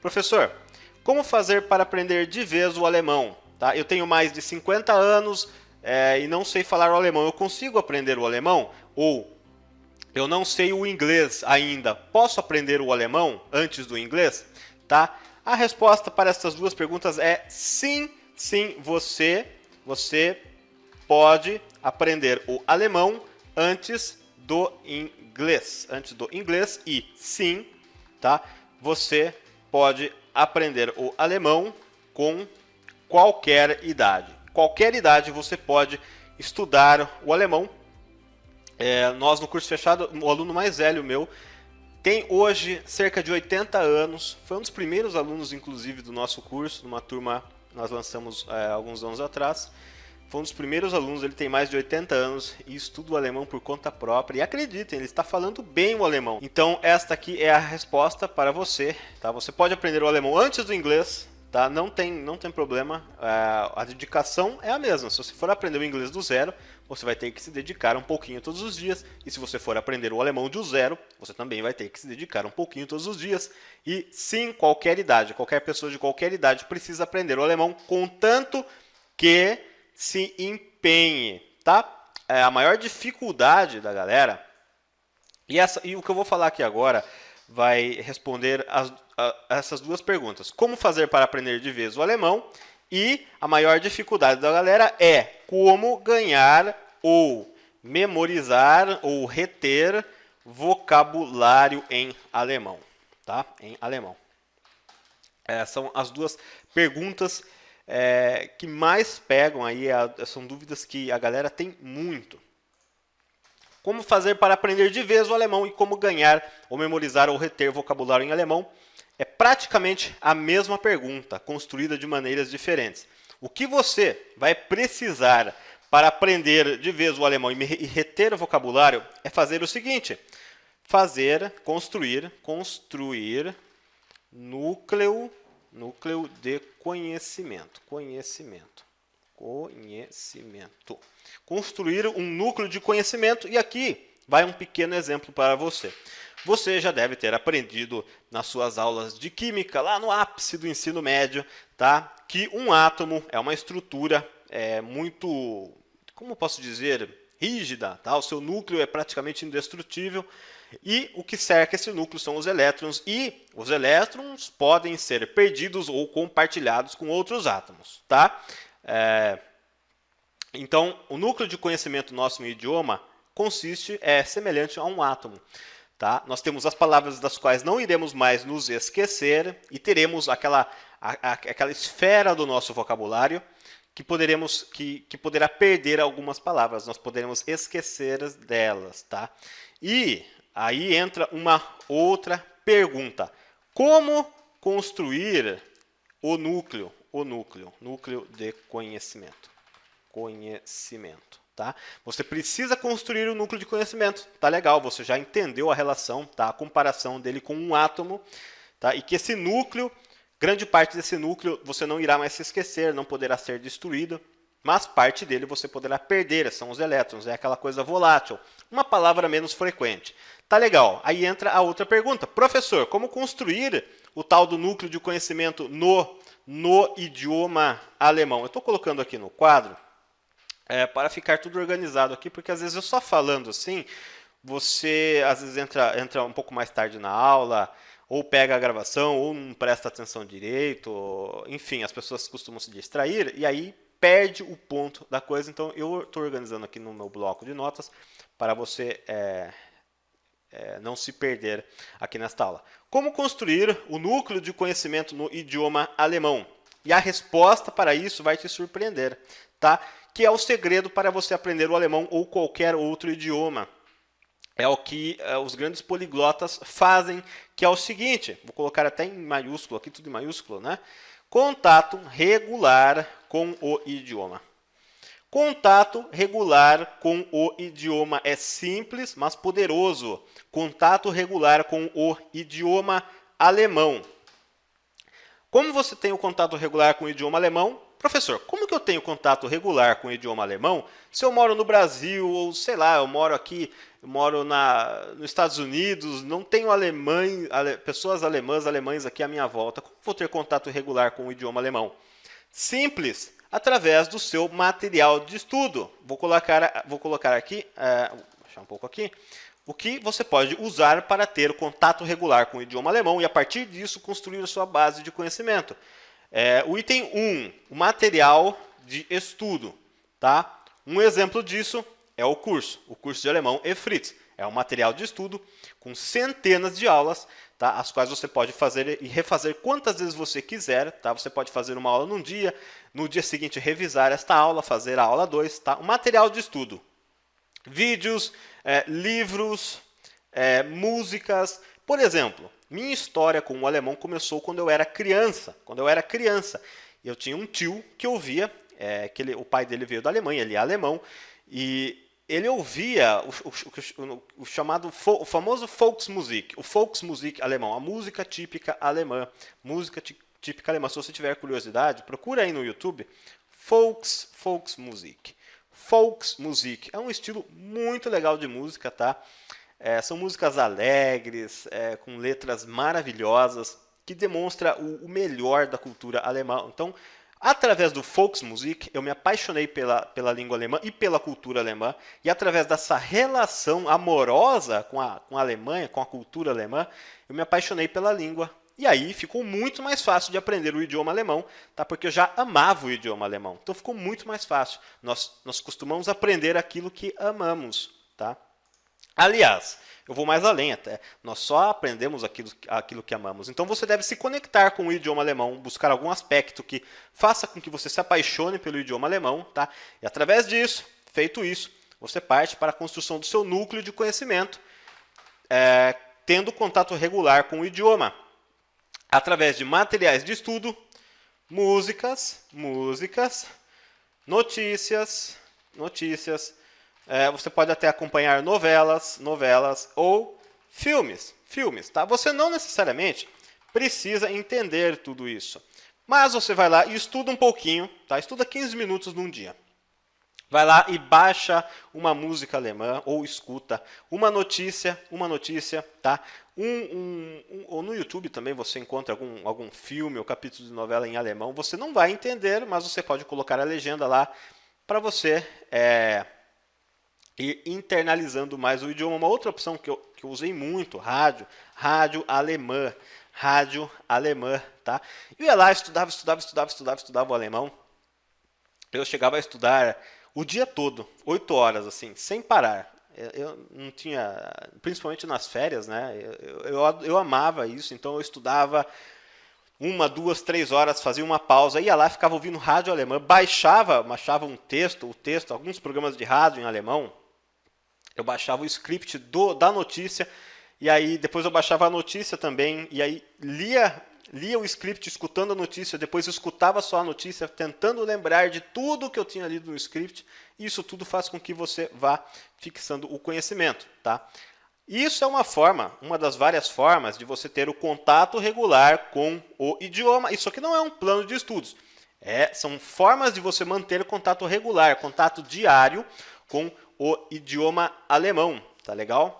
Professor, como fazer para aprender de vez o alemão? Tá? Eu tenho mais de 50 anos e não sei falar o alemão. Eu consigo aprender o alemão? Ou eu não sei o inglês ainda. Posso aprender o alemão antes do inglês? Tá? A resposta para essas duas perguntas é sim, sim, você pode aprender o alemão antes do inglês. Antes do inglês e sim, tá? Você pode aprender o alemão com qualquer idade. Qualquer idade você pode estudar o alemão. Nós no curso fechado, o aluno mais velho meu tem hoje cerca de 80 anos. Foi um dos primeiros alunos, inclusive, do nosso curso, numa turma que nós lançamos alguns anos atrás. Foi um dos primeiros alunos, ele tem mais de 80 anos e estuda o alemão por conta própria. E acreditem, ele está falando bem o alemão. Então, esta aqui é a resposta para você. Tá? Você pode aprender o alemão antes do inglês. Tá? Não tem problema. A dedicação é a mesma. Se você for aprender o inglês do zero, você vai ter que se dedicar um pouquinho todos os dias. E se você for aprender o alemão do zero, você também vai ter que se dedicar um pouquinho todos os dias. E sim, qualquer idade, qualquer pessoa de qualquer idade precisa aprender o alemão, contanto que se empenhe, tá? A maior dificuldade da galera, e o que eu vou falar aqui agora vai responder essas duas perguntas. Como fazer para aprender de vez o alemão? E a maior dificuldade da galera é como ganhar ou memorizar ou reter vocabulário em alemão, tá? Em alemão. São as duas perguntas que mais pegam aí, são dúvidas que a galera tem muito. Como fazer para aprender de vez o alemão e como ganhar ou memorizar ou reter vocabulário em alemão? É praticamente a mesma pergunta, construída de maneiras diferentes. O que você vai precisar para aprender de vez o alemão e reter o vocabulário é fazer o seguinte: construir núcleo de conhecimento. Construir um núcleo de conhecimento. E aqui vai um pequeno exemplo para você. Você já deve ter aprendido nas suas aulas de química, lá no ápice do ensino médio, tá? Que um átomo é uma estrutura muito, como posso dizer, rígida, tá? O seu núcleo é praticamente indestrutível. E o que cerca esse núcleo são os elétrons, e os elétrons podem ser perdidos ou compartilhados com outros átomos, tá? Então, o núcleo de conhecimento nosso no idioma é semelhante a um átomo, tá? Nós temos as palavras das quais não iremos mais nos esquecer e teremos aquela esfera do nosso vocabulário que poderá perder algumas palavras, nós poderemos esquecer delas, tá? E aí entra uma outra pergunta: como construir o núcleo de conhecimento? Tá? Você precisa construir o núcleo de conhecimento. Tá legal, você já entendeu a relação, tá? A comparação dele com um átomo, tá? E que esse núcleo, grande parte desse núcleo, você não irá mais se esquecer, não poderá ser destruído, mas parte dele você poderá perder, são os elétrons, é aquela coisa volátil, uma palavra menos frequente. Tá legal, aí entra a outra pergunta: professor, como construir o tal do núcleo de conhecimento no idioma alemão? Eu estou colocando aqui no quadro para ficar tudo organizado aqui, porque às vezes eu só falando assim, você às vezes entra um pouco mais tarde na aula, ou pega a gravação, ou não presta atenção direito, enfim, as pessoas costumam se distrair, e aí perde o ponto da coisa. Então eu estou organizando aqui no meu bloco de notas para você não se perder aqui nesta aula. Como construir o núcleo de conhecimento no idioma alemão? E a resposta para isso vai te surpreender, tá? Que é o segredo para você aprender o alemão ou qualquer outro idioma. É o que os grandes poliglotas fazem, que é o seguinte, vou colocar até em maiúsculo, aqui tudo em maiúsculo, né? Contato regular com o idioma. Contato regular com o idioma é simples, mas poderoso. Contato regular com o idioma alemão. Como você tem o contato regular com o idioma alemão? professor, como que eu tenho contato regular com o idioma alemão se eu moro no Brasil ou, sei lá, eu moro aqui, eu moro nos Estados Unidos, não tenho pessoas alemães aqui à minha volta. Como vou ter contato regular com o idioma alemão? Simples, através do seu material de estudo. Vou colocar aqui, vou baixar um pouco aqui, o que você pode usar para ter contato regular com o idioma alemão e, a partir disso, construir a sua base de conhecimento. O item 1, o material de estudo. Tá? Um exemplo disso é o curso de alemão EFRITZ. É um material de estudo com centenas de aulas, tá? As quais você pode fazer e refazer quantas vezes você quiser. Tá? Você pode fazer uma aula num dia, no dia seguinte revisar esta aula, fazer a aula 2. Tá? Um material de estudo. Vídeos, livros, músicas. Por exemplo, minha história com o alemão começou quando eu era criança. Eu tinha um tio que ouvia, o pai dele veio da Alemanha, ele é alemão, e ele ouvia o famoso Volksmusik, o Volksmusik alemão, a música típica alemã. Se você tiver curiosidade, procura aí no YouTube, Volksmusik. Volksmusik é um estilo muito legal de música, tá? São músicas alegres, com letras maravilhosas, que demonstra o melhor da cultura alemã. Então, através do Volksmusik, eu me apaixonei pela língua alemã e pela cultura alemã. E através dessa relação amorosa com a Alemanha, com a cultura alemã, eu me apaixonei pela língua. E aí ficou muito mais fácil de aprender o idioma alemão, tá? Porque eu já amava o idioma alemão. Então ficou muito mais fácil. Nós costumamos aprender aquilo que amamos, tá? Aliás, eu vou mais além até. Nós só aprendemos aquilo que amamos. Então você deve se conectar com o idioma alemão, buscar algum aspecto que faça com que você se apaixone pelo idioma alemão, tá? E através disso, feito isso, você parte para a construção do seu núcleo de conhecimento, tendo contato regular com o idioma, através de materiais de estudo, músicas, notícias. Você pode até acompanhar novelas ou filmes, tá? Você não necessariamente precisa entender tudo isso, mas você vai lá e estuda um pouquinho, tá? Estuda 15 minutos num dia. Vai lá e baixa uma música alemã ou escuta uma notícia, tá? Ou no YouTube também você encontra algum filme ou capítulo de novela em alemão. Você não vai entender, mas você pode colocar a legenda lá para você ir internalizando mais o idioma. Uma outra opção que eu usei muito, rádio alemã, tá? Eu ia lá, estudava o alemão. Eu chegava a estudar o dia todo, 8 horas, assim, sem parar. Eu não tinha, principalmente nas férias, né? Eu amava isso, então eu estudava 1, 2, 3 horas, fazia uma pausa, ia lá, ficava ouvindo rádio alemã, baixava um texto, alguns programas de rádio em alemão. Eu baixava o script da notícia, e aí depois eu baixava a notícia também, e aí lia o script escutando a notícia, depois escutava só a notícia, tentando lembrar de tudo que eu tinha lido no script. Isso tudo faz com que você vá fixando o conhecimento, tá? Isso é uma das várias formas de você ter o contato regular com o idioma. Isso aqui não é um plano de estudos. São formas de você manter contato regular, contato diário com o idioma alemão, tá legal?